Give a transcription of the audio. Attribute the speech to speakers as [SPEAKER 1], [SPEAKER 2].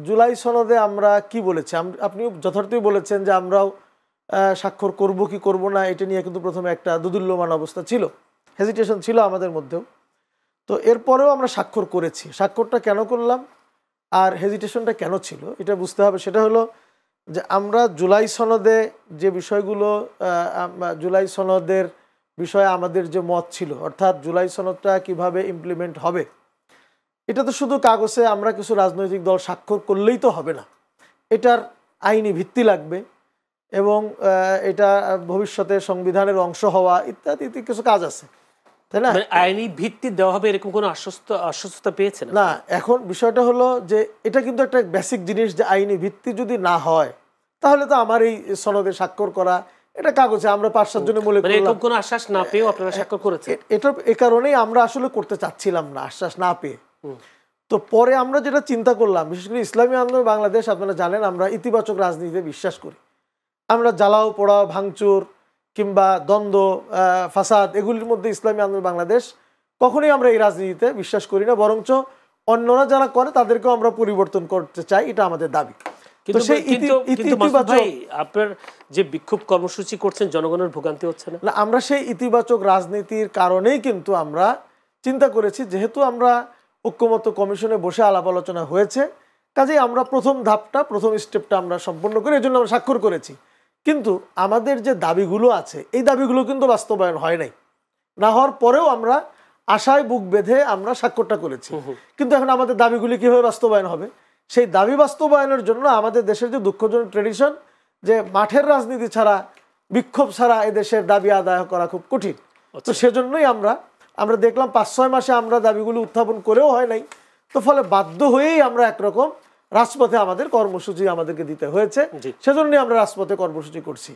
[SPEAKER 1] জুলাই সনদে আমরা কি বলেছি, আপনি যথার্থই বলেছেন যে আমরাও স্বাক্ষর করব কি করব না এটা নিয়ে কিন্তু প্রথমে একটা দোদুল্যমান অবস্থা ছিল, হেজিটেশন ছিল আমাদের মধ্যেও। তো এরপরেও আমরা স্বাক্ষর করেছি। স্বাক্ষরটা কেন করলাম আর হেজিটেশনটা কেন ছিল এটা বুঝতে হবে। সেটা হলো যে আমরা জুলাই সনদে যে বিষয়গুলো, জুলাই সনদের বিষয়ে আমাদের যে মত ছিল, অর্থাৎ জুলাই সনদটা কিভাবে ইমপ্লিমেন্ট হবে, এটা তো শুধু কাগজে আমরা কিছু রাজনৈতিক দল স্বাক্ষর করলেই তো হবে না, এটার আইনি ভিত্তি লাগবে এবং এটা ভবিষ্যতে সংবিধানের অংশ হওয়া ইত্যাদি কিছু কাজ আছে, তাই না?
[SPEAKER 2] আইনি ভিত্তি দেওয়া হবে এরকম কোনো আশ্বস্ততা পেয়েছেন
[SPEAKER 1] না? এখন বিষয়টা হলো যে এটা কিন্তু একটা বেসিক জিনিস, যে আইনি ভিত্তি যদি না হয় তাহলে তো আমার এই সনদে স্বাক্ষর করা, এটা কাগজে আমরা 5-7 জনে বলে
[SPEAKER 2] এরকম কোনো আশ্বাস না পেয়েও আপনারা স্বাক্ষর করেছেন।
[SPEAKER 1] এটা এই কারণেই আমরা আসলে করতে চাচ্ছিলাম না, আশ্বাস না পেয়ে। তো পরে আমরা যেটা চিন্তা করলাম, বিশেষ করে ইসলামী আন্দোলন বাংলাদেশ, আপনারা জানেন আমরা ইতিবাচক রাজনীতিতে বিশ্বাস করি। আমরা জ্বালাও পোড়াও ভাঙচুর কিংবা দ্বন্দ্ব ফাসাদ এগুলির মধ্যে ইসলামী আন্দোলন বাংলাদেশ কখনোই আমরা এই রাজনীতিতে বিশ্বাস করি না, বরঞ্চ অন্যরা যারা করে তাদেরকেও আমরা পরিবর্তন করতে চাই, এটা আমাদের দাবি।
[SPEAKER 2] আপনার যে বিক্ষোভ কর্মসূচি করছেন জনগণের ভোগান্তি হচ্ছে না?
[SPEAKER 1] আমরা সেই ইতিবাচক রাজনীতির কারণেই কিন্তু আমরা চিন্তা করেছি, যেহেতু আমরা ঐক্যমত্য কমিশনে বসে আলাপ আলোচনা হয়েছে, কাজেই আমরা প্রথম ধাপটা, প্রথম স্টেপটা আমরা সম্পন্ন করে এই জন্য আমরা স্বাক্ষর করেছি। কিন্তু আমাদের যে দাবিগুলো আছে এই দাবিগুলো কিন্তু বাস্তবায়ন হয় নাই। না হওয়ার পরেও আমরা আশায় বুক বেঁধে আমরা স্বাক্ষরটা করেছি। কিন্তু এখন আমাদের দাবিগুলি কীভাবে বাস্তবায়ন হবে, সেই দাবি বাস্তবায়নের জন্য আমাদের দেশের যে দুঃখজনক ট্রেডিশন, যে মাঠের রাজনীতি ছাড়া, বিক্ষোভ ছাড়া এদেশের দাবি আদায় করা খুব কঠিন। তো সেজন্যই আমরা দেখলাম 5-6 মাসে আমরা দাবিগুলো উত্থাপন করেও হয় নাই। তো ফলে বাধ্য হয়েই আমরা একরকম রাজপথে আমাদের কর্মসূচি আমাদেরকে দিতে হয়েছে, সেজন্যই আমরা রাজপথে কর্মসূচি করছি।